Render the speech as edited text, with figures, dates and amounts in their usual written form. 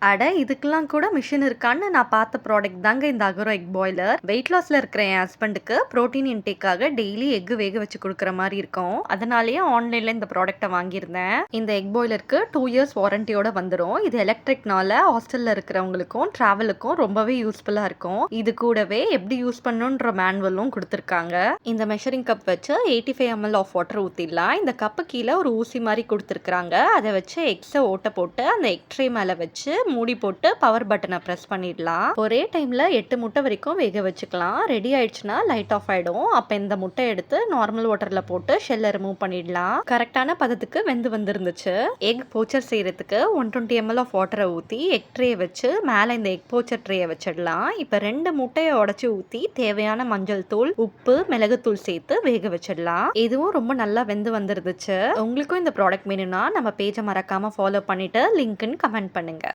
அட! இதுக்கெல்லாம் கூட மிஷின் இருக்கான்னு நான் பார்த்த ப்ராடக்ட் தாங்க இந்த அகரோ எக் பாய்லர். வெயிட் லாஸ்ல இருக்கிற என் ஹஸ்பண்டுக்கு புரோட்டீன் இன்டேக்காக டெய்லி எக் வேக வச்சு குடுக்குற மாரி இருக்கும். அதனாலேயே ஆன்லைன்ல இந்த ப்ராடக்ட்ட வாங்கியிருந்தேன். இந்த எக் பாய்லருக்கு 2 இயர்ஸ் வாரண்டியோட வந்துரும். இது எலக்ட்ரிக்னால ஹாஸ்டல்ல இருக்கிறவங்களுக்கும், டிராவலுக்கும் ரொம்பவே யூஸ்ஃபுல்லா இருக்கும். இது கூடவே எப்படி யூஸ் பண்ணணுன்ற மேனுவலும் குடுத்துருக்காங்க. இந்த மெஷரிங் கப் வச்சு 85 ml ஆஃப் வாட்டர் ஊத்திடலாம். இந்த கப்பு கீழ ஒரு ஊசி மாரி குடுத்துருக்காங்க. அத வச்சு எக்ஸ ஓட்ட போட்டு அந்த எக் ட்ரே மேல வச்சு மூடி போட்டு பவர் பட்டனை பிரஸ் பண்ணிடலாம். ஒரே டைம்ல 8 முட்டை வரைக்கும் வேக வச்சுக்கலாம். ரெடி ஆயிடுச்சுன்னா லைட் ஆஃப் ஆயிடும். அப்ப இந்த முட்டை எடுத்து நார்மல் வாட்டர்ல போட்டு ஷெல்ல ரிமூவ் பண்ணிடலாம். கரெக்டான பதத்துக்கு வெந்து வந்துருந்துச்சு. எக் போச்சர் செய்யறதுக்கு 120 ml ஆஃப் வாட்டரை ஊத்தி எக் ட்ரே வச்சு மேல இந்த எக் போச்சர் ட்ரேயை வச்சிடலாம். இப்ப 2 முட்டையை உடைச்சு ஊத்தி தேவையான மஞ்சள் தூள், உப்பு, மிளகுத்தூள் சேர்த்து வேக வச்சிடலாம். இதுவும் ரொம்ப நல்லா வெந்து வந்துருந்துச்சு. உங்களுக்கும் இந்த ப்ராடக்ட் வேணும்னா நம்ம பேஜை மறக்காம ஃபாலோ பண்ணிட்டு லிங்க்னு கமெண்ட் பண்ணுங்க.